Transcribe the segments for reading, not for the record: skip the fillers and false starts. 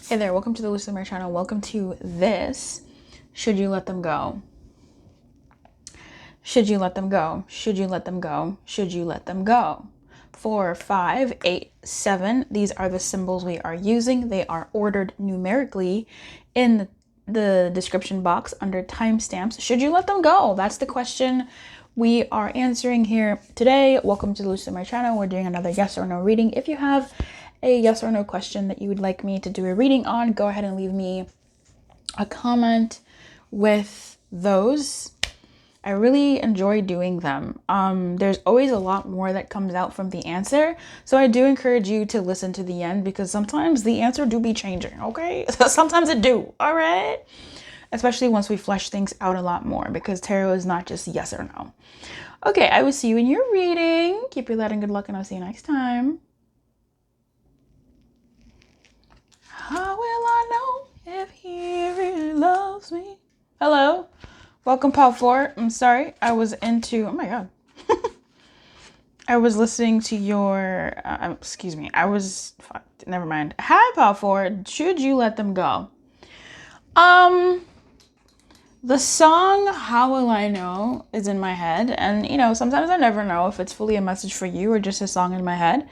Hey there, welcome to the Lumiere channel. Welcome to this. Should you let them go? Should you let them go? Should you let them go? Should you let them go? 4, 5, 8, 7. These are the symbols we are using. They are ordered numerically in the description box under timestamps. Should you let them go? That's the question we are answering here today. Welcome to the Lumiere channel. We're doing another yes or no reading. If you have a yes or no question that you would like me to do a reading on, go ahead and leave me a comment with those. I really enjoy doing them. There's always a lot more that comes out from the answer. So I do encourage you to listen to the end because sometimes the answer do be changing, okay? Sometimes it do, all right? Especially once we flesh things out a lot more because tarot is not just yes or no. Okay, I will see you in your reading. Keep your light and good luck and I'll see you next time. How will I know if he really loves me? Hello, welcome part 4. I'm sorry, I was into, oh my god. I was listening to your, excuse me, never mind. Hi part 4, should you let them go? The song How Will I Know is in my head, and you know, sometimes I never know if it's fully a message for you or just a song in my head.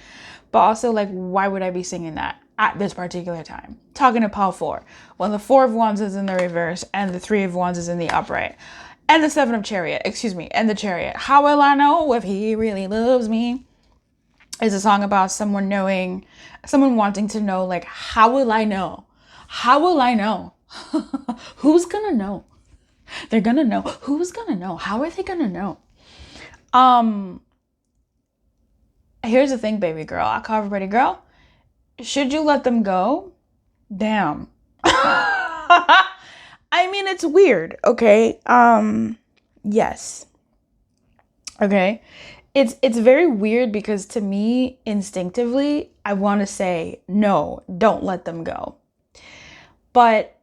But also, like, why would I be singing that at this particular time? Talking to pile 4, when the 4 of Wands is in the reverse and the 3 of Wands is in the upright, and the 7 of Chariot, and the Chariot. How will I know if he really loves me? Is a song about someone wanting to know, like, how will I know? How will I know? Who's gonna know? They're gonna know. Who's gonna know? How are they gonna know? Here's the thing, baby girl. I call everybody girl. Should you let them go? Damn. I mean, it's weird, okay? Yes. Okay. It's very weird because to me, instinctively, I want to say, no, don't let them go. But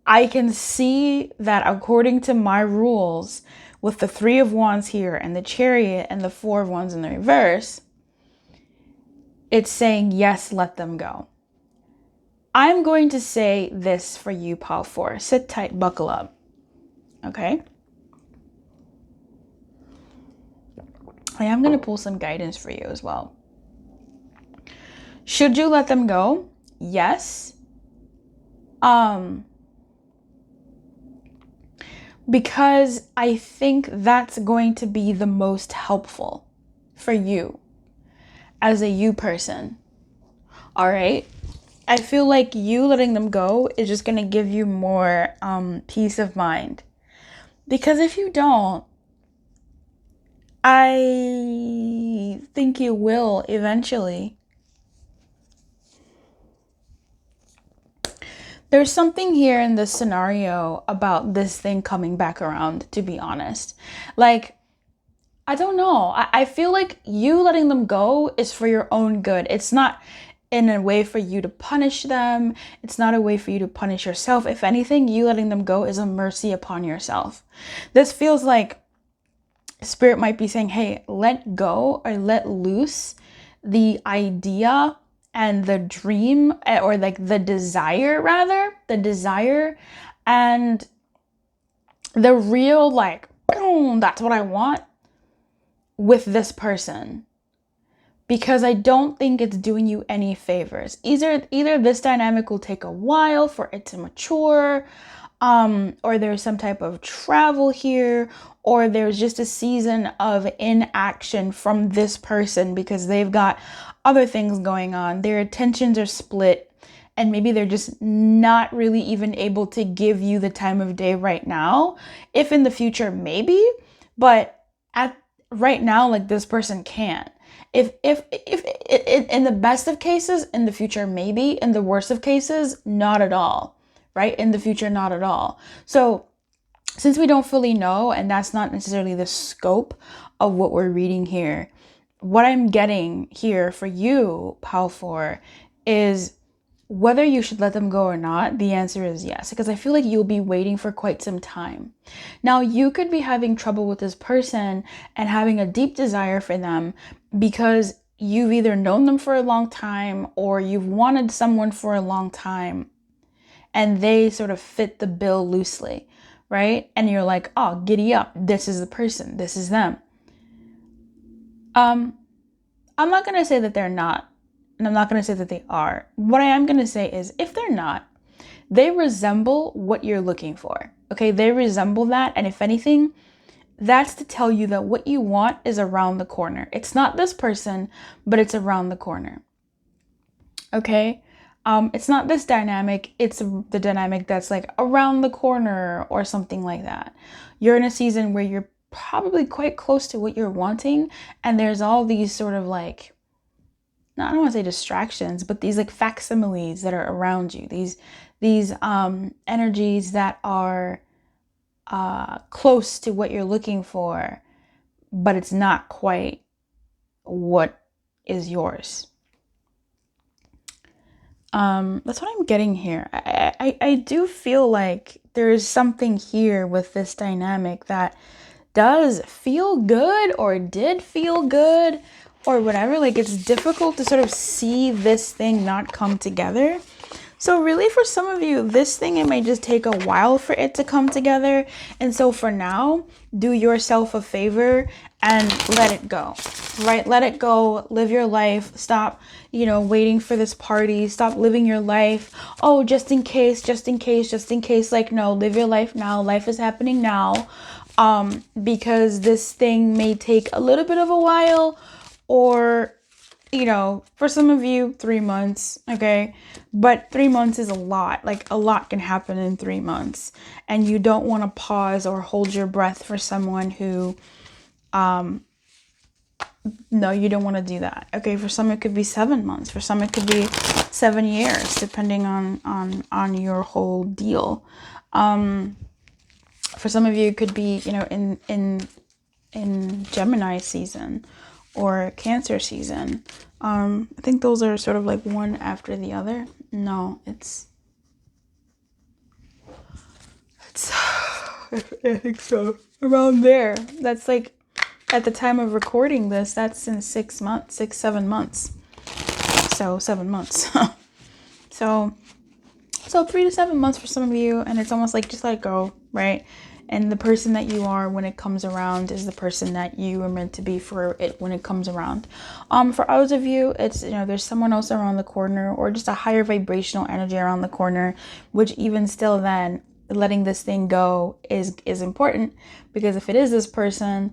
I can see that according to my rules, with the 3 of Wands here and the Chariot and the 4 of Wands in the reverse, it's saying, yes, let them go. I'm going to say this for you, pile 4. Sit tight, buckle up. Okay? I am going to pull some guidance for you as well. Should you let them go? Yes. Because I think that's going to be the most helpful for you as a you person. All right? I feel like you letting them go is just going to give you more peace of mind. Because if you don't, I think you will eventually. There's something here in this scenario about this thing coming back around, to be honest. Like, I don't know. I feel like you letting them go is for your own good. It's not in a way for you to punish them. It's not a way for you to punish yourself. If anything, you letting them go is a mercy upon yourself. This feels like Spirit might be saying, hey, let go or let loose the idea and the dream, or like the desire and the real, like, boom, that's what I want with this person. Because I don't think it's doing you any favors. Either this dynamic will take a while for it to mature, or there's some type of travel here, or there's just a season of inaction from this person because they've got other things going on. Their attentions are split, and maybe they're just not really even able to give you the time of day right now. If in the future, maybe, but at right now, like, this person can't. If in the best of cases, in the future, maybe. In the worst of cases, not at all, right? In the future, not at all. So since we don't fully know, and that's not necessarily the scope of what we're reading here, what I'm getting here for you, pile 4, is whether you should let them go or not. The answer is yes, because I feel like you'll be waiting for quite some time. Now, you could be having trouble with this person and having a deep desire for them because you've either known them for a long time or you've wanted someone for a long time and they sort of fit the bill loosely, right? And you're like, oh, giddy up. This is the person. This is them. I'm not going to say that they're not, and I'm not going to say that they are. What I am going to say is if they're not, they resemble what you're looking for. Okay, they resemble that. And if anything, that's to tell you that what you want is around the corner. It's not this person, but it's around the corner. Okay? It's not this dynamic, it's the dynamic that's like around the corner or something like that. You're in a season where you're probably quite close to what you're wanting, and there's all these sort of like, I don't want to say distractions, but these like facsimiles that are around you. These energies that are close to what you're looking for, but it's not quite what is yours. That's what I'm getting here. I do feel like there's something here with this dynamic that does feel good or did feel good or whatever. Like it's difficult to sort of see this thing not come together. So really for some of you, this thing, it may just take a while for it to come together. And so for now, do yourself a favor and let it go, right? Let it go, live your life. Stop, waiting for this party. Stop living your life. Oh, just in case. Like, no, live your life now. Life is happening now. Because this thing may take a little bit of a while, or for some of you, 3 months, okay? But 3 months is a lot. Like, a lot can happen in 3 months. And you don't want to pause or hold your breath for someone who, no, you don't want to do that. Okay, for some it could be 7 months. For some it could be 7 years, depending on your whole deal. For some of you, it could be, in Gemini season or Cancer season. I think those are sort of like one after the other. No, it's I think so. Around there. That's like, at the time of recording this, that's in 6 months, 7 months. So 7 months. So 3 to 7 months for some of you, and it's almost like just let it go, right? And the person that you are when it comes around is the person that you are meant to be for it when it comes around. For others of you, it's, there's someone else around the corner, or just a higher vibrational energy around the corner, which even still then, letting this thing go is important, because if it is this person,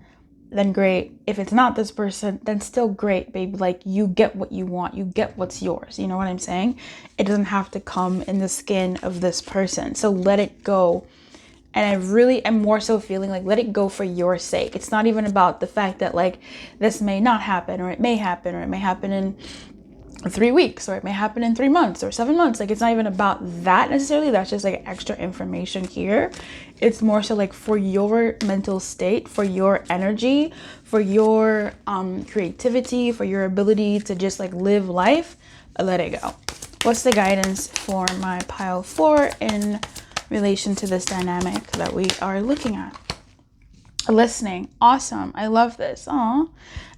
then great. If it's not this person, then still great, baby. Like, you get what you want. You get what's yours. You know what I'm saying? It doesn't have to come in the skin of this person. So let it go. And I really am more so feeling like let it go for your sake. It's not even about the fact that like this may not happen, or it may happen, or it may happen in 3 weeks, or it may happen in 3 months or 7 months. Like, it's not even about that necessarily. That's just like extra information here. It's more so like for your mental state, for your energy, for your creativity, for your ability to just like live life. Let it go. What's the guidance for my pile 4 in relation to this dynamic that we are looking at? Listening. Awesome. I love this. Aw.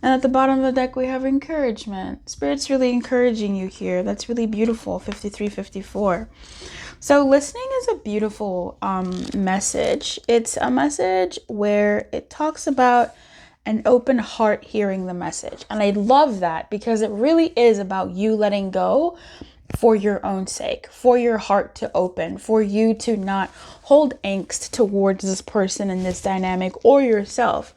And at the bottom of the deck, we have encouragement. Spirit's really encouraging you here. That's really beautiful. 53-54. So listening is a beautiful message. It's a message where it talks about an open heart hearing the message. And I love that, because it really is about you letting go for your own sake, for your heart to open, for you to not hold angst towards this person in this dynamic, or yourself,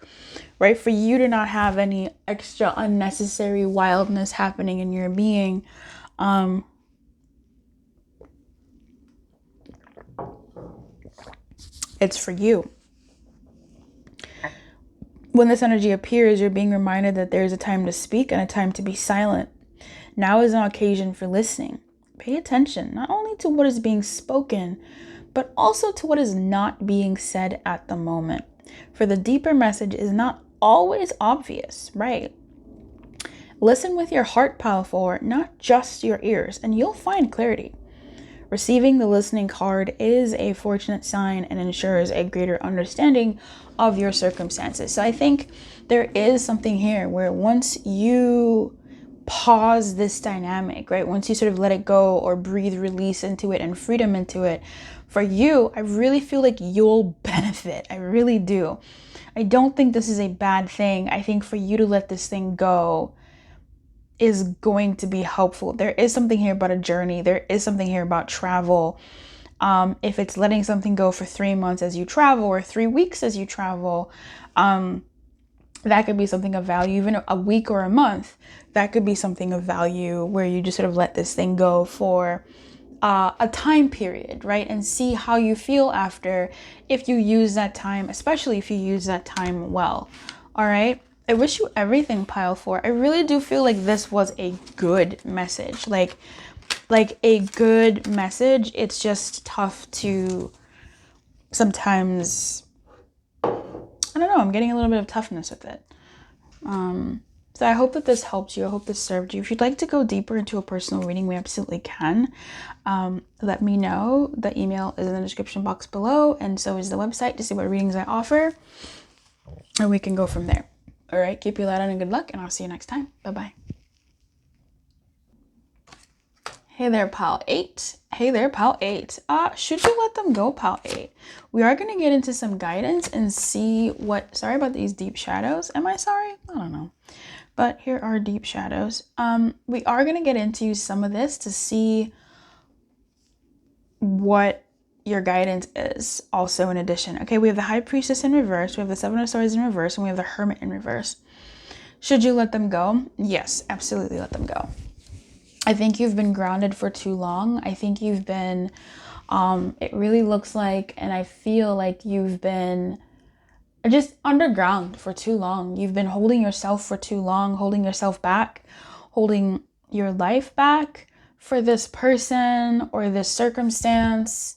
right? For you to not have any extra unnecessary wildness happening in your being. It's for you. When this energy appears, you're being reminded that there's a time to speak and a time to be silent. Now is an occasion for listening. Pay attention not only to what is being spoken, but also to what is not being said at the moment. For the deeper message is not always obvious, right? Listen with your heart, pile 4, not just your ears, and you'll find clarity. Receiving the listening card is a fortunate sign and ensures a greater understanding of your circumstances. So I think there is something here where once you pause this dynamic, right? Once you sort of let it go or breathe release into it and freedom into it, for you, I really feel like you'll benefit. I really do. I don't think this is a bad thing. I think for you to let this thing go is going to be helpful. There is something here about a journey. There is something here about travel. If it's letting something go for 3 months as you travel or 3 weeks as you travel, that could be something of value. Even a week or a month, that could be something of value where you just sort of let this thing go for a time period, right? And see how you feel after, if you use that time, especially if you use that time well. All right. I wish you everything, pile 4. I really do feel like this was a good message, like a good message. It's just tough to sometimes, I don't know, I'm getting a little bit of toughness with it. So I hope that this helped you. I hope this served you. If you'd like to go deeper into a personal reading, we absolutely can. Let me know. The email is in the description box below, and so is the website to see what readings I offer, and we can go from there. All right, keep your light on and good luck, and I'll see you next time. Bye-bye. Hey there, pal 8. Hey there, pal 8. Should you let them go, pal 8? We are going to get into some guidance and see what... Sorry about these deep shadows. Am I sorry? I don't know. But here are deep shadows. We are going to get into some of this to see what your guidance is also in addition. Okay, we have the High Priestess in reverse. We have the Seven of Swords in reverse. And we have the Hermit in reverse. Should you let them go? Yes, absolutely let them go. I think you've been grounded for too long. I think you've been, it really looks like, and I feel like you've been just underground for too long. You've been holding yourself for too long, holding yourself back, holding your life back for this person or this circumstance.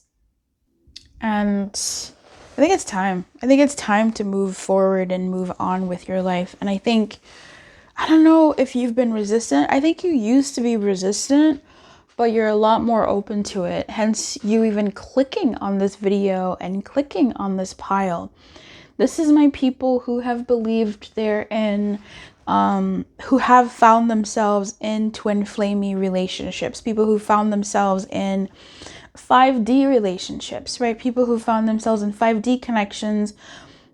And I think it's time. I think it's time to move forward and move on with your life. And I think, I don't know if you've been resistant. I think you used to be resistant, but you're a lot more open to it. Hence you even clicking on this video and clicking on this pile. This is my people who have believed they're in, who have found themselves in twin flamey relationships. People who found themselves in 5D relationships, right? People who found themselves in 5D connections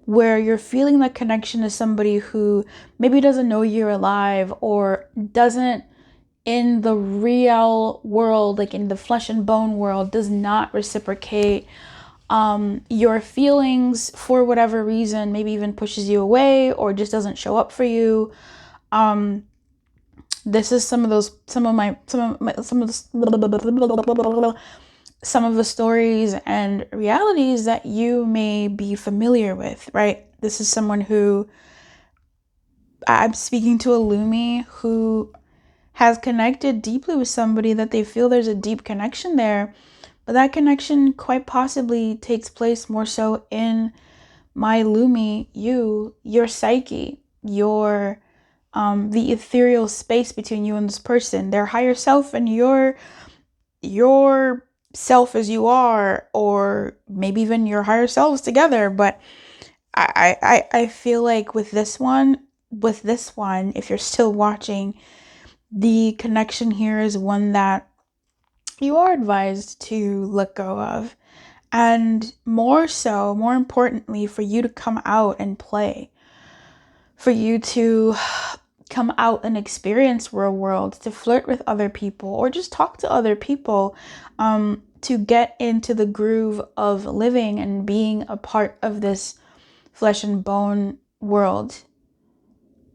where you're feeling that connection to somebody who maybe doesn't know you're alive or doesn't in the real world, like in the flesh and bone world, does not reciprocate your feelings for whatever reason, maybe even pushes you away or just doesn't show up for you. This is some of the stories and realities that you may be familiar with, right? This is someone who, I'm speaking to a Lumi who has connected deeply with somebody that they feel there's a deep connection there, but that connection quite possibly takes place more so in my Lumi, your psyche, your the ethereal space between you and this person, their higher self and your self as you are, or maybe even your higher selves together. But I feel like with this one, if you're still watching, the connection here is one that you are advised to let go of. And more importantly, for you to come out and play, for you to come out and experience real world, to flirt with other people or just talk to other people, to get into the groove of living and being a part of this flesh and bone world,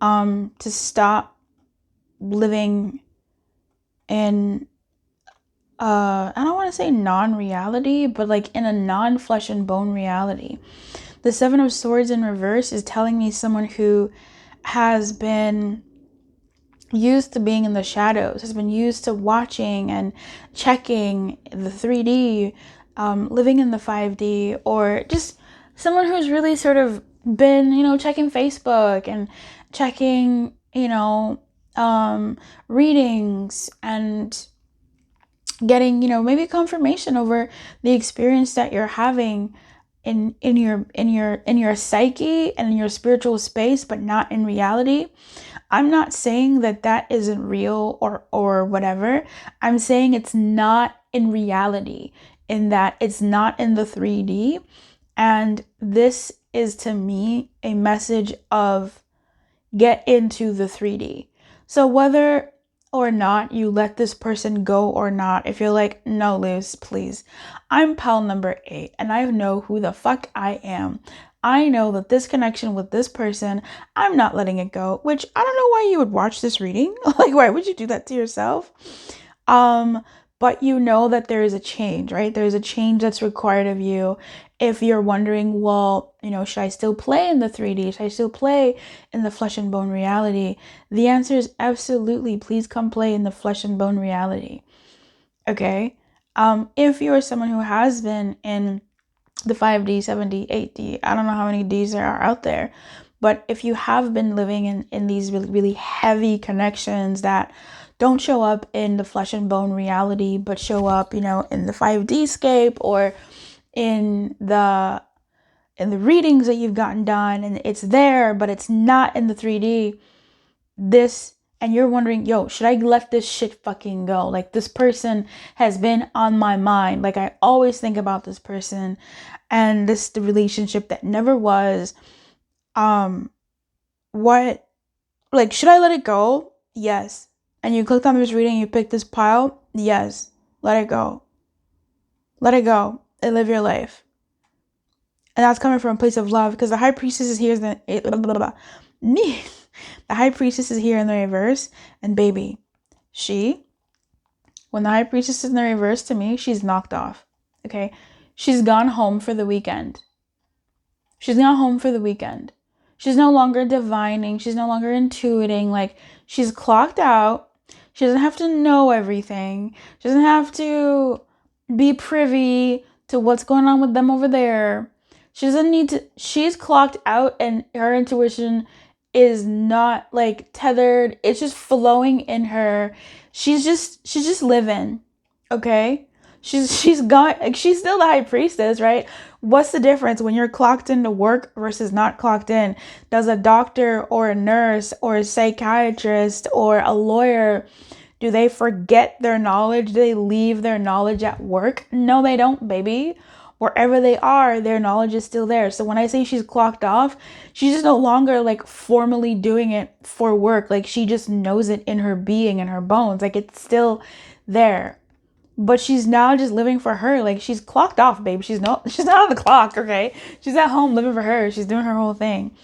to stop living in I don't want to say non-reality, but like in a non-flesh and bone reality. The Seven of Swords in reverse is telling me someone who has been used to being in the shadows, has been used to watching and checking the 3D, living in the 5D, or just someone who's really sort of been, checking Facebook and checking, readings and getting, maybe confirmation over the experience that you're having. in your psyche and in your spiritual space, but not in reality. I'm not saying that that isn't real or whatever. I'm saying it's not in reality, in that it's not in the 3D. And this is, to me, a message of get into the 3D. So whether or not you let this person go or not, if you're like, no, Liz, please, I'm pal number 8 and I know who the fuck I am. I know that this connection with this person, I'm not letting it go, which I don't know why you would watch this reading. Like, why would you do that to yourself? But you know that there is a change, right? There's a change that's required of you. If you're wondering, well, should I still play in the 3D? Should I still play in the flesh and bone reality? The answer is absolutely. Please come play in the flesh and bone reality. Okay? If you're someone who has been in the 5D, 7D, 8D, I don't know how many Ds there are out there, but if you have been living in these really, really heavy connections that don't show up in the flesh and bone reality, but show up, in the 5D scape or in the readings that you've gotten done, and it's there, but it's not in the 3D, and you're wondering, yo, should I let this shit fucking go? Like, this person has been on my mind. Like, I always think about this person, and the relationship that never was. What, like, should I let it go? Yes. And you clicked on this reading, you picked this pile? Yes. Let it go. Let it go and live your life. And that's coming from a place of love, because the High Priestess is here. The High Priestess is here in the reverse. And baby, when the High Priestess is in the reverse, to me, she's knocked off. Okay? She's gone home for the weekend. She's not home for the weekend. She's no longer divining. She's no longer intuiting. Like, she's clocked out. She doesn't have to know everything. She doesn't have to be privy to what's going on with them over there. She doesn't need to. She's clocked out, and her intuition is not like tethered. It's just flowing in her. She's just living. Okay? She's still the High Priestess, right? What's the difference when you're clocked into work versus not clocked in? Does a doctor or a nurse or a psychiatrist or a lawyer, do they forget their knowledge? Do they leave their knowledge at work? No, they don't, baby. Wherever they are, their knowledge is still there. So when I say she's clocked off, she's just no longer like formally doing it for work. Like, she just knows it in her being, in her bones. Like, it's still there. But she's now just living for her. Like, she's clocked off, babe. She's not on the clock, okay? She's at home living for her. She's doing her whole thing.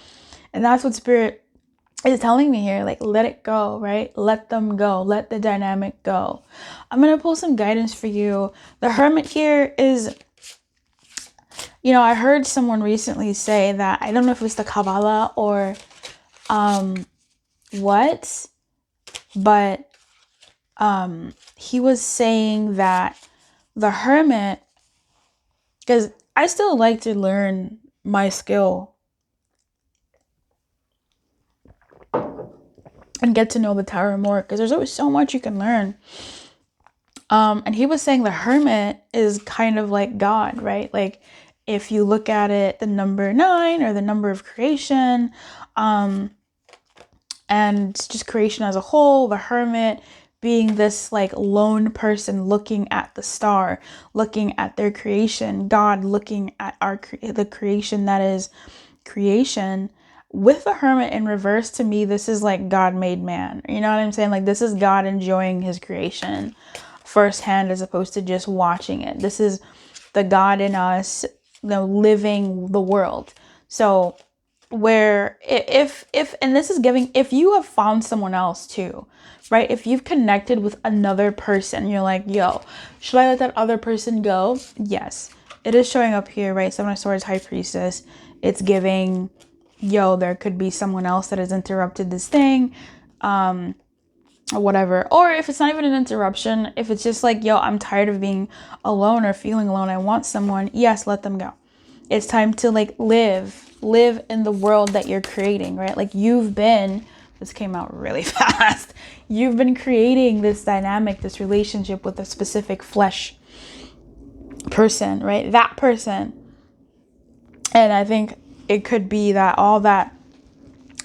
And that's what Spirit is telling me here. Like, let it go, right? Let them go. Let the dynamic go. I'm going to pull some guidance for you. The Hermit here is, I heard someone recently say that, I don't know if it was the Kabbalah or what, but he was saying that the Hermit, because I still like to learn my skill and get to know the Tarot more, because there's always so much you can learn. And he was saying the Hermit is kind of like God, right? Like, if you look at it, the number 9 or the number of creation, and just creation as a whole, the Hermit being this like lone person looking at the star, looking at their creation, God looking at the creation that is creation. With the Hermit in reverse, to me, this is like God made man. You know what I'm saying? Like, this is God enjoying his creation firsthand as opposed to just watching it. This is the God in us, living the world. So where if and this is giving, if you have found someone else too, right? If you've connected with another person, you're like, yo, should I let that other person go? Yes, it is showing up here, right? Seven of Swords, High Priestess. It's giving, yo, there could be someone else that has interrupted this thing, or whatever. Or if it's not even an interruption, if it's just like, yo, I'm tired of being alone or feeling alone, I want someone. Yes, let them go. It's time to like live in the world that you're creating, right? Like, this came out really fast. You've been creating this dynamic, this relationship with a specific flesh person, right? That person And I think it could be that all that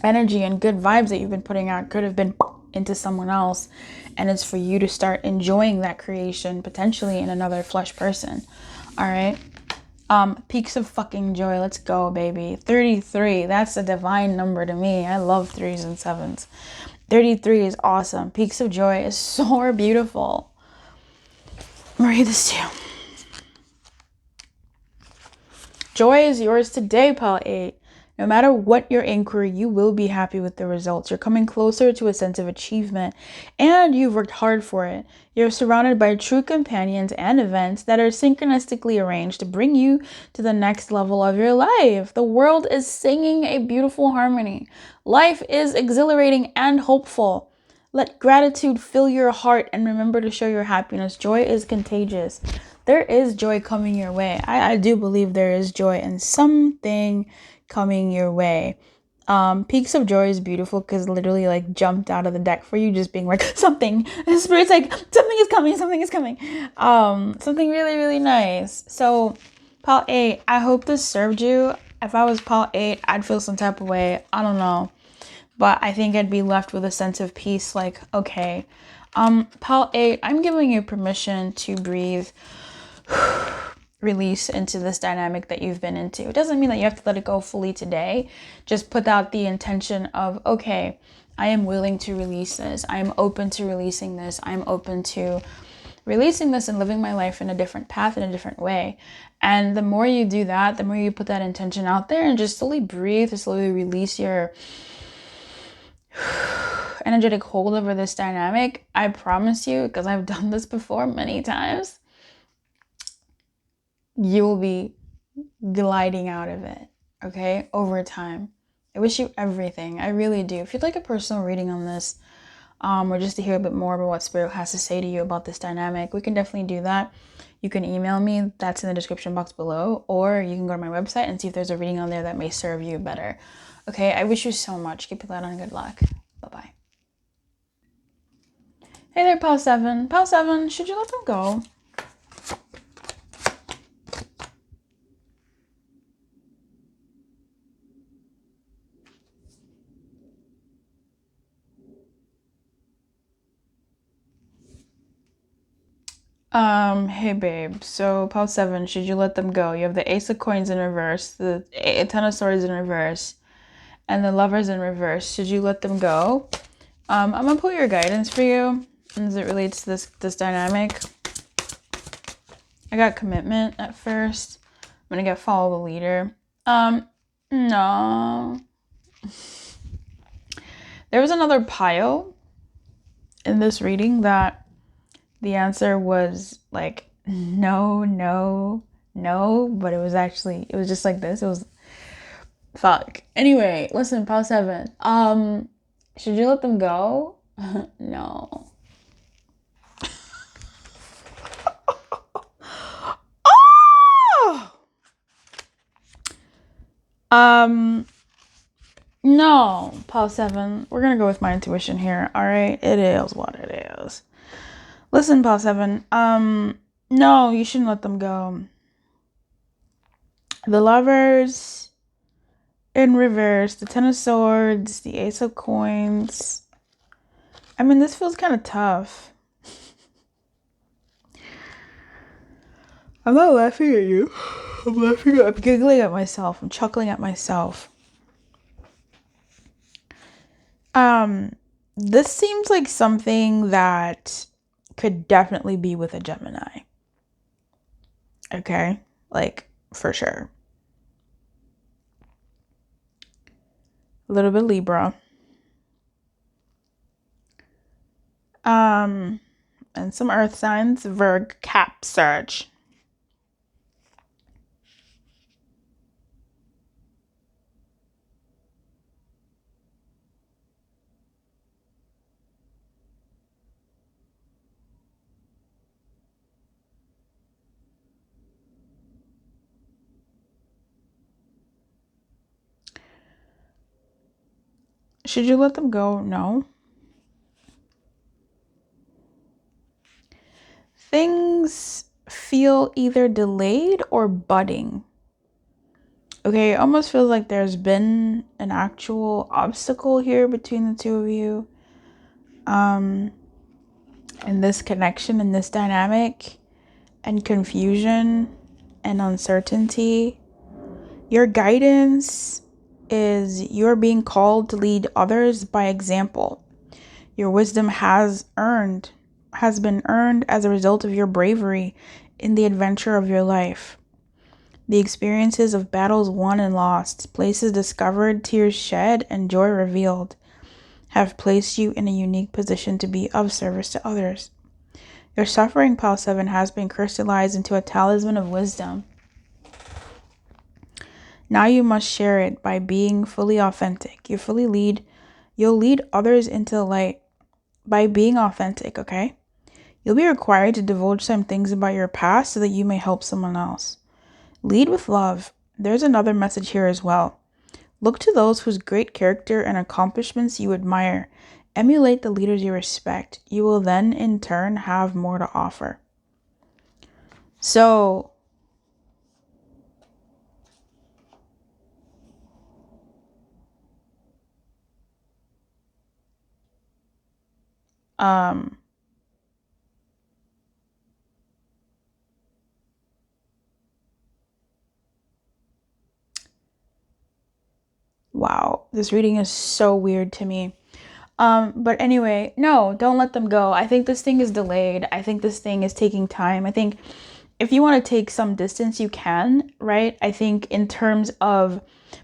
energy and good vibes that you've been putting out could have been into someone else, and it's for you to start enjoying that creation potentially in another flesh person. All right. Peaks of fucking joy. Let's go, baby. 33. That's a divine number to me. I love 3s and 7s. 33 is awesome. Peaks of joy is so beautiful. Read this too. Joy is yours today, pile 8. No matter what your inquiry, you will be happy with the results. You're coming closer to a sense of achievement, and you've worked hard for it. You're surrounded by true companions and events that are synchronistically arranged to bring you to the next level of your life. The world is singing a beautiful harmony. Life is exhilarating and hopeful. Let gratitude fill your heart and remember to show your happiness. Joy is contagious. There is joy coming your way. I do believe there is joy and something coming your way. Peaks of joy is beautiful because literally like jumped out of the deck for you, just being like something. The spirit's like something is coming, something is coming. Something really, really nice. So pile 8, I hope this served you. If I was pile 8, I'd feel some type of way. I don't know. But I think I'd be left with a sense of peace, like, okay. Pile 8, I'm giving you permission to breathe, release into this dynamic that you've been into. It doesn't mean that you have to let it go fully today. Just put out the intention of, okay, I am willing to release this. I am open to releasing this. I am open to releasing this and living my life in a different path, in a different way. And the more you do that, the more you put that intention out there and just slowly breathe, to slowly release your energetic hold over this dynamic, I promise you, because I've done this before many times, you will be gliding out of it, okay, over time. I wish you everything. I really do. If you'd like a personal reading on this, or just to hear a bit more about what Spirit has to say to you about this dynamic, we can definitely do that. You can email me, that's in the description box below, or you can go to my website and see if there's a reading on there that may serve you better. Okay, I wish you so much. Keep it light on. Good luck. Bye-bye. Hey there, Pal 7. Pal 7, should you let them go? Hey babe, so Pal 7, should you let them go? You have the Ace of Coins in reverse, the Ten of Swords in reverse, and the Lovers in reverse. Should you let them go? I'm gonna put your guidance for you as it relates to this dynamic. I got commitment at first. I'm gonna get follow the leader. No. There was another pile in this reading that the answer was like no, but it was just like this. It was fuck. Anyway, listen, pile 7. Should you let them go? No. Oh! No, pile 7. We're gonna go with my intuition here. All right, it is what it is. Listen, pile 7. No, you shouldn't let them go. The Lovers in reverse, the Ten of Swords, the Ace of Coins. I mean, this feels kind of tough. I'm not laughing at you. I'm giggling at myself. I'm chuckling at myself. This seems like something that could definitely be with a Gemini. Okay? Like, for sure. A little bit Libra. And some earth signs, Virg, Cap, Surge. Should you let them go? No. Things feel either delayed or budding. Okay, it almost feels like there's been an actual obstacle here between the two of you. And this connection and this dynamic and confusion and uncertainty. Your guidance is you're being called to lead others by example. Your wisdom has been earned as a result of your bravery in the adventure of your life. The experiences of battles won and lost, places discovered, tears shed, and joy revealed have placed you in a unique position to be of service to others. Your suffering, Pile 7, has been crystallized into a talisman of wisdom. Now you must share it by being fully authentic. You'll lead others into the light by being authentic, okay? You'll be required to divulge some things about your past so that you may help someone else. Lead with love. There's another message here as well. Look to those whose great character and accomplishments you admire. Emulate the leaders you respect. You will then, in turn, have more to offer. So, wow, this reading is so weird to me. But anyway, no, don't let them go. I think this thing is delayed. I think this thing is taking time. I think if you want to take some distance, you can, right? I think in terms of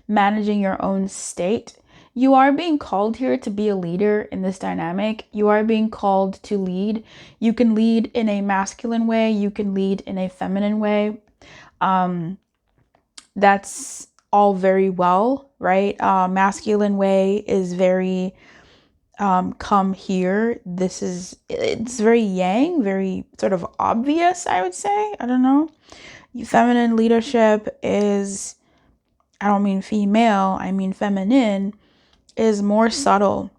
managing your own state, you are being called here to be a leader in this dynamic. You are being called to lead. You can lead in a masculine way. You can lead in a feminine way. That's all very well, right? Masculine way is very come here. It's very yang, very sort of obvious, I would say. I don't know. Feminine leadership is, I don't mean female, I mean feminine, is more subtle,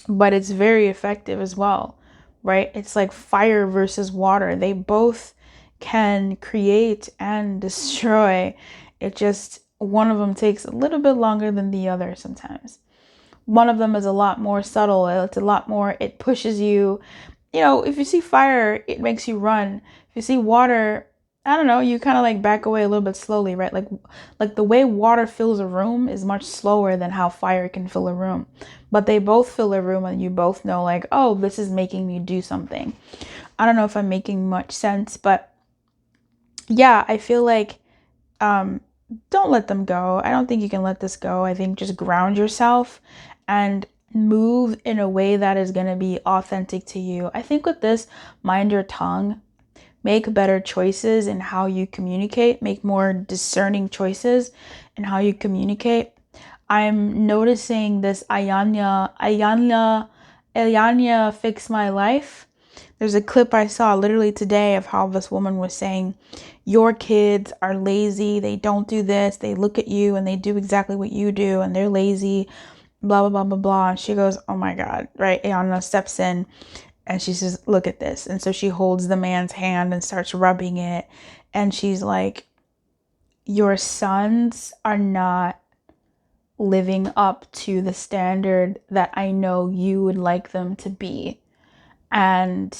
but it's very effective as well, right? It's like fire versus water. They both can create and destroy. It just, one of them takes a little bit longer than the other sometimes. One of them is a lot more subtle. It's a lot more, it pushes you. You know, if you see fire, it makes you run. If you see water, I don't know, you kind of like back away a little bit slowly, right? Like the way water fills a room is much slower than how fire can fill a room. But they both fill a room and you both know like, oh, this is making me do something. I don't know if I'm making much sense, but yeah, I feel like don't let them go. I don't think you can let this go. I think just ground yourself and move in a way that is going to be authentic to you. I think with this, mind your tongue. Make better choices in how you communicate. Make more discerning choices in how you communicate. I'm noticing this Ayanya fix my life. There's a clip I saw literally today of how this woman was saying, your kids are lazy. They don't do this. They look at you and they do exactly what you do and they're lazy, blah, blah, blah, blah, blah. And she goes, oh my God, right? Ayana steps in and she says, look at this. And so she holds the man's hand and starts rubbing it. And she's like, your sons are not living up to the standard that I know you would like them to be. And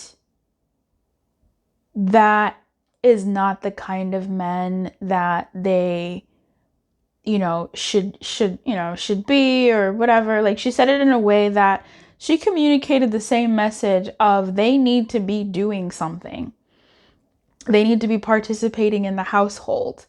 that is not the kind of men that they, should be or whatever. Like she said it in a way that she communicated the same message of they need to be doing something. They need to be participating in the household.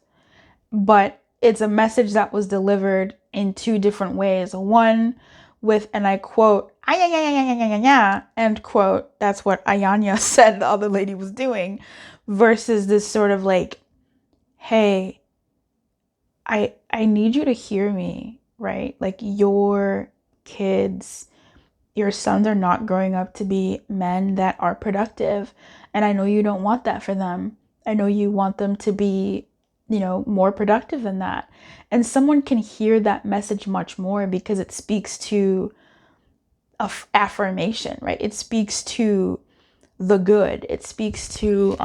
But it's a message that was delivered in two different ways. One with, and I quote, end quote, that's what Ayanya said the other lady was doing, versus this sort of like, hey, I need you to hear me, right? Like your kids, your sons are not growing up to be men that are productive. And I know you don't want that for them. I know you want them to be, more productive than that. And someone can hear that message much more because it speaks to affirmation, right? It speaks to the good. It speaks to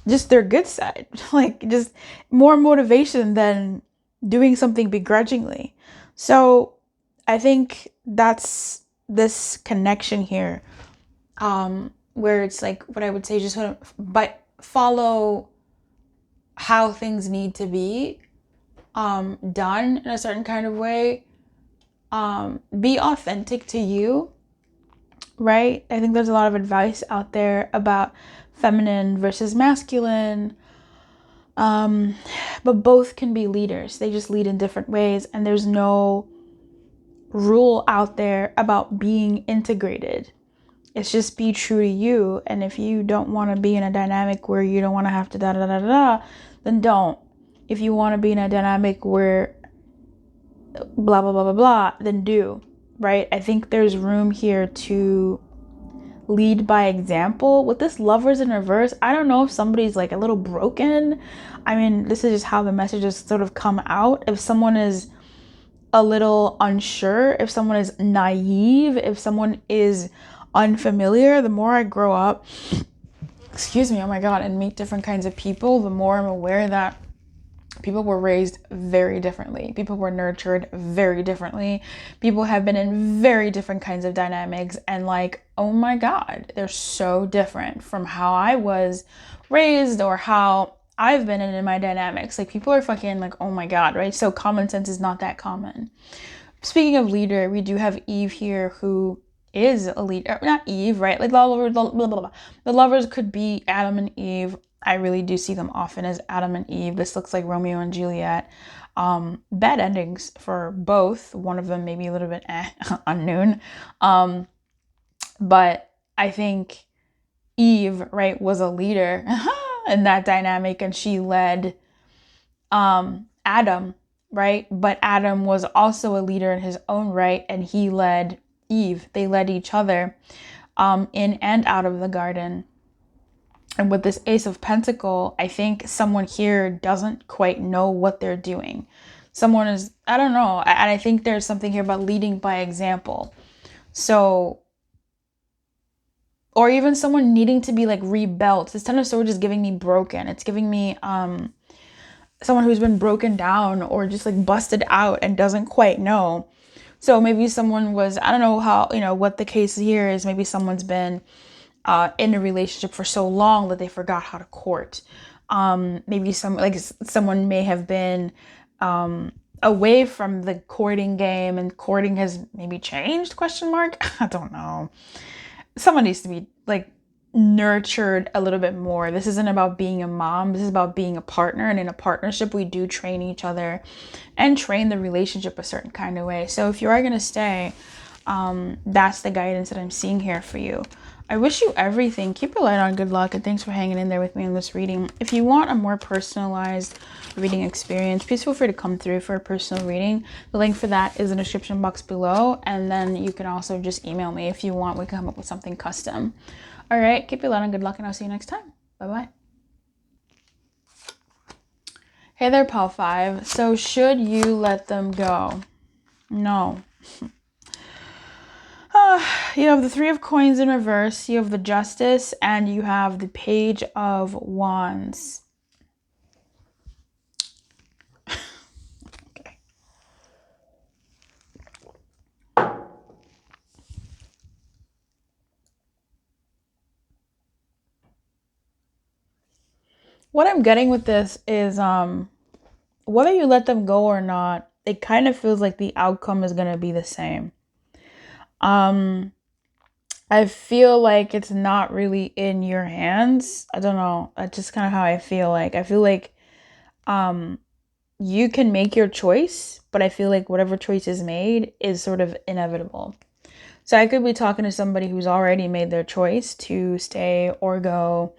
just their good side, like just more motivation than doing something begrudgingly. So I think that's this connection here, where it's like what I would say, just sort of, but follow how things need to be done in a certain kind of way. Be authentic to you, right? I think there's a lot of advice out there about feminine versus masculine. But both can be leaders. They just lead in different ways, and there's no rule out there about being integrated. It's just be true to you. And if you don't want to be in a dynamic where you don't want to have to da da da da da, then don't. If you want to be in a dynamic where blah blah blah blah blah, then do. Right? I think there's room here to lead by example. With this lovers in reverse, I don't know if somebody's like a little broken. I mean, this is just how the messages sort of come out. If someone is a little unsure, if someone is naive, if someone is unfamiliar, the more I grow up, excuse me, oh my God, and meet different kinds of people, the more I'm aware that people were raised very differently. People were nurtured very differently. People have been in very different kinds of dynamics. And like, oh my God, they're so different from how I was raised or how I've been in my dynamics. Like people are fucking like, oh my God, right? So common sense is not that common. Speaking of leader, we do have Eve here, who is a leader. Not Eve, right? Like the lovers could be Adam and Eve. I really do see them often as Adam and Eve. This looks like Romeo and Juliet. Bad endings for both. One of them maybe a little bit unknown. But I think Eve, right, was a leader in that dynamic, and she led Adam, right? But Adam was also a leader in his own right, and he led Eve. They led each other in and out of the garden. And with this Ace of Pentacle, I think someone here doesn't quite know what they're doing. Someone is, I don't know. And I think there's something here about leading by example. So, or even someone needing to be like rebuilt. This Ten of Swords is giving me broken. It's giving me someone who's been broken down or just like busted out and doesn't quite know. So maybe someone was, I don't know how, what the case here is. Maybe someone's been in a relationship for so long that they forgot how to court. Maybe someone may have been away from the courting game, and courting has maybe changed, question mark. I don't know. Someone needs to be like nurtured a little bit more. This isn't about being a mom. This is about being a partner. And in a partnership, we do train each other and train the relationship a certain kind of way. So if you are going to stay, that's the guidance that I'm seeing here for you. I wish you everything. Keep your light on. Good luck. And thanks for hanging in there with me in this reading. If you want a more personalized reading experience, please feel free to come through for a personal reading. The link for that is in the description box below. And then you can also just email me if you want. We can come up with something custom. All right. Keep your light on. Good luck. And I'll see you next time. Bye-bye. Hey there, Pal 5. So should you let them go? No. You have the Three of Coins in reverse, you have the Justice, and you have the Page of Wands. Okay. What I'm getting with this is whether you let them go or not, it kind of feels like the outcome is going to be the same. I feel like it's not really in your hands. I don't know. That's just kind of how I feel like. I feel like you can make your choice, but I feel like whatever choice is made is sort of inevitable. So I could be talking to somebody who's already made their choice to stay or go.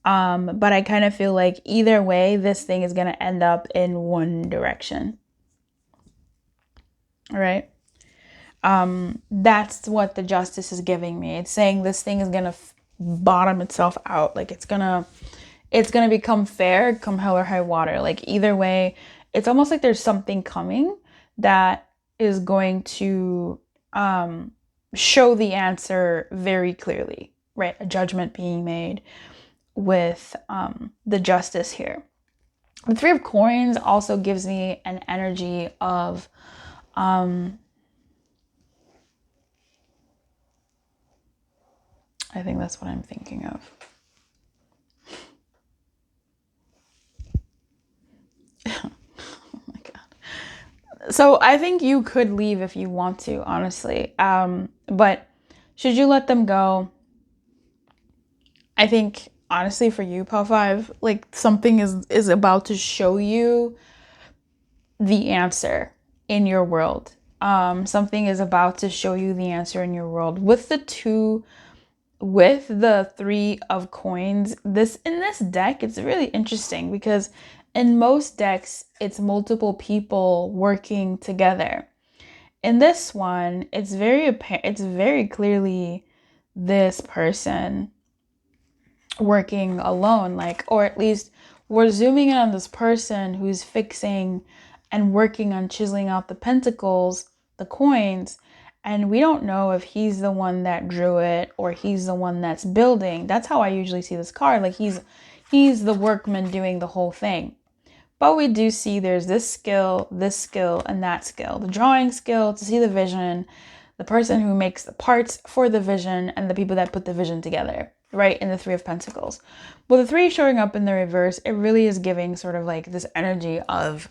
But I kind of feel like either way, this thing is going to end up in one direction. All right. That's what the Justice is giving me. It's saying this thing is gonna bottom itself out. Like it's gonna become fair come hell or high water. Like either way, it's almost like there's something coming that is going to show the answer very clearly, right? A judgment being made. with the justice here. The Three of Coins also gives me an energy of I think that's what I'm thinking of. Oh my God. So I think you could leave if you want to, honestly. But should you let them go? I think honestly for you, Pal 5, like something is about to show you the answer in your world. Something is about to show you the answer in your world. With the Three of Coins, in this deck, it's really interesting because in most decks, it's multiple people working together. In this one, it's very clearly this person working alone, like, or at least we're zooming in on this person who's fixing and working on chiseling out the pentacles, the coins, and we don't know if he's the one that drew it or he's the one that's building. That's how I usually see this card, like he's the workman doing the whole thing. But we do see there's this skill, and that skill. The drawing skill to see the vision, the person who makes the parts for the vision, and the people that put the vision together, right? In the Three of Pentacles. Well, the three showing up in the reverse, it really is giving sort of like this energy of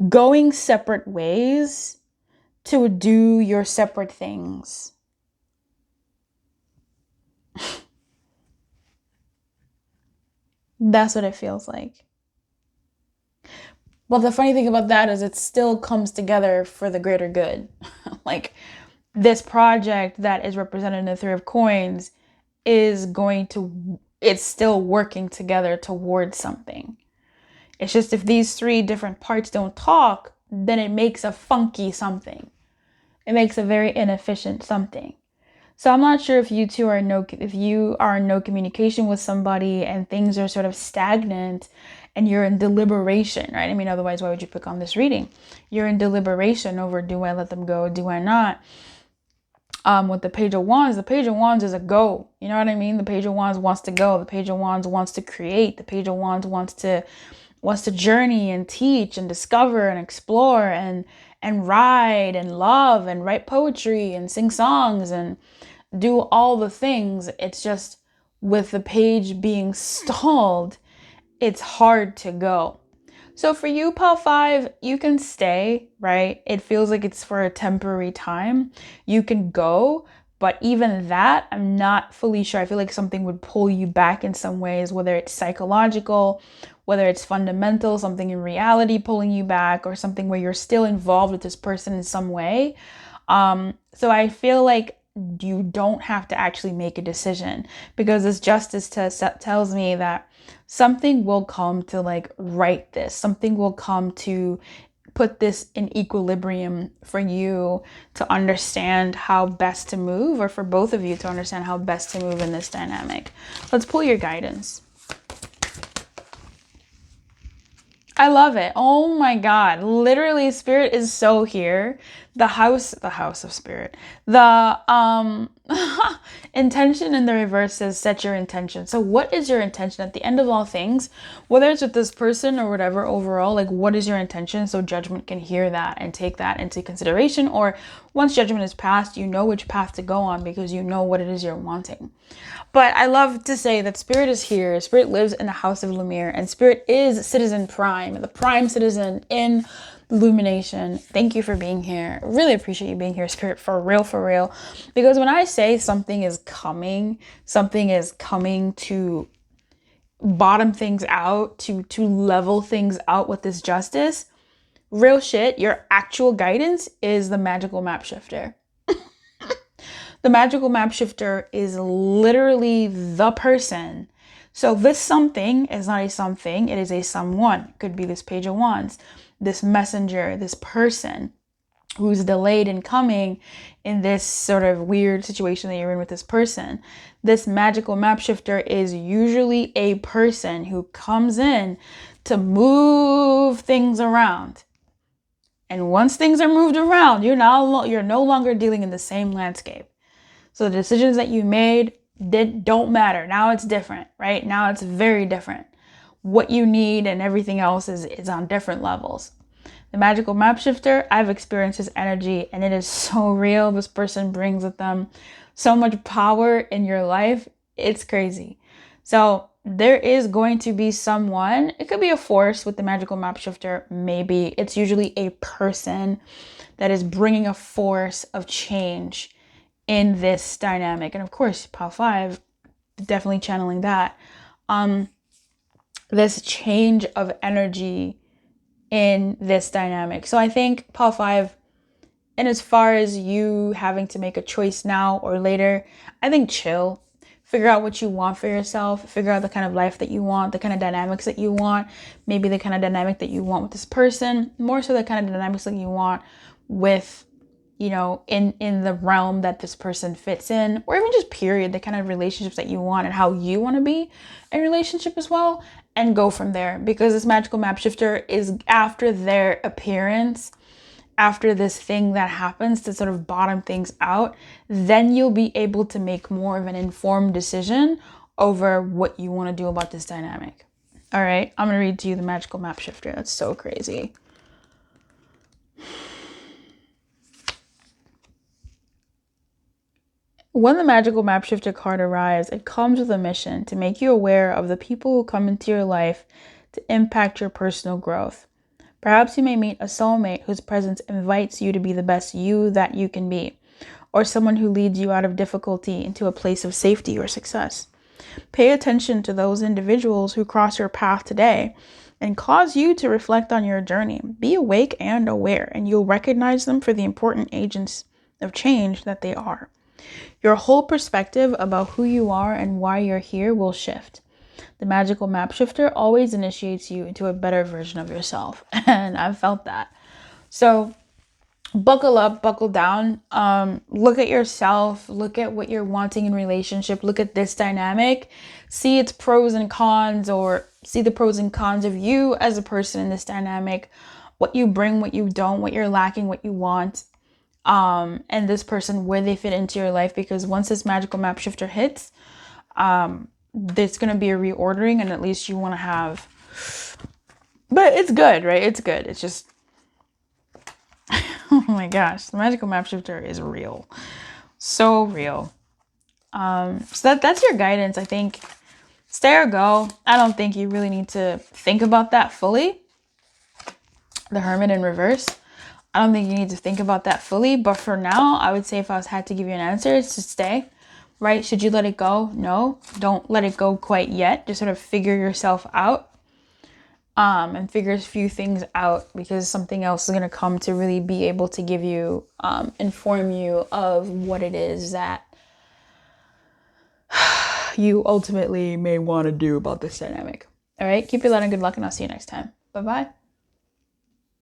going separate ways to do your separate things. That's what it feels like. Well, the funny thing about that is it still comes together for the greater good. Like this project that is represented in the Three of Coins it's still working together towards something. It's just if these three different parts don't talk, then it makes a funky something. It makes a very inefficient something. So I'm not sure if you two are if you are in no communication with somebody and things are sort of stagnant and you're in deliberation, right? I mean, otherwise, why would you pick on this reading? You're in deliberation over, do I let them go? Do I not? With the Page of Wands is a go. You know what I mean? The Page of Wands wants to go. The Page of Wands wants to create. The Page of Wands wants to journey and teach and discover and explore and ride and love and write poetry and sing songs and do all the things. It's just with the page being stalled, it's hard to go. So for you, Pal 5, you can stay, right? It feels like it's for a temporary time. You can go, but even that, I'm not fully sure. I feel like something would pull you back in some ways, whether it's psychological, whether it's fundamental, something in reality pulling you back, or something where you're still involved with this person in some way. So I feel like you don't have to actually make a decision, because this justice tells me that something will come to like right this. Something will come to put this in equilibrium for you to understand how best to move, or for both of you to understand how best to move in this dynamic. Let's pull your guidance. I love it. Oh my God. Literally, Spirit is so here. The house of Spirit. The intention in the reverse says set your intention. So what is your intention at the end of all things? Whether it's with this person or whatever, overall, like what is your intention? So judgment can hear that and take that into consideration. Or once judgment is passed, you know which path to go on because you know what it is you're wanting. But I love to say that Spirit is here. Spirit lives in the house of Lumiere, and Spirit is citizen prime, the prime citizen in Illumination. Thank you for being here. Really appreciate you being here, Spirit, for real, for real. Because when I say something is coming to bottom things out, to level things out with this justice, real shit, your actual guidance is the magical map shifter. The magical map shifter is literally the person. So this something is not a something, it is a someone. It could be this Page of Wands, this messenger, this person who's delayed in coming in this sort of weird situation that you're in with this person. This magical map shifter is usually a person who comes in to move things around. And once things are moved around, you're no longer dealing in the same landscape. So the decisions that you made don't matter. Now it's different, right? Now it's very different. What you need and everything else is on different levels. The magical map shifter, I've experienced his energy and it is so real. This person brings with them so much power in your life. It's crazy. So there is going to be someone, it could be a force with the magical map shifter. Maybe it's usually a person that is bringing a force of change in this dynamic. And of course, Pile 5, definitely channeling that. This change of energy in this dynamic. So I think Pile 5, and as far as you having to make a choice now or later, I think chill. Figure out what you want for yourself. Figure out the kind of life that you want, the kind of dynamics that you want, maybe the kind of dynamic that you want with this person, more so the kind of dynamics that you want with, you know, in the realm that this person fits in, or even just period, the kind of relationships that you want and how you want to be in relationship as well, and go from there. Because this magical map shifter is after their appearance, after this thing that happens to sort of bottom things out, then you'll be able to make more of an informed decision over what you want to do about this dynamic. All right, I'm going to read to you the magical map shifter. That's so crazy. When the magical map shifter card arrives, it comes with a mission to make you aware of the people who come into your life to impact your personal growth. Perhaps you may meet a soulmate whose presence invites you to be the best you that you can be, or someone who leads you out of difficulty into a place of safety or success. Pay attention to those individuals who cross your path today and cause you to reflect on your journey. Be awake and aware, and you'll recognize them for the important agents of change that they are. Your whole perspective about who you are and why you're here will shift. The magical map shifter always initiates you into a better version of yourself. And I've felt that. So buckle up, buckle down. Look at yourself. Look at what you're wanting in relationship. Look at this dynamic. See its pros and cons, or see the pros and cons of you as a person in this dynamic. What you bring, what you don't, what you're lacking, what you want. And this person, where they fit into your life. Because once this magical map shifter hits, there's going to be a reordering, and at least you want to have, but it's good, right? It's good. It's just, oh my gosh, the magical map shifter is real. So real. So that's your guidance. I think stay or go. I don't think you really need to think about that fully. The Hermit in reverse. I don't think you need to think about that fully, but for now, I would say if I had to give you an answer, it's to stay. Right? Should you let it go? No, don't let it go quite yet. Just sort of figure yourself out, and figure a few things out, because something else is going to come to really be able to give you, inform you of what it is that you ultimately may want to do about this dynamic. All right, keep your light and good luck, and I'll see you next time. Bye-bye.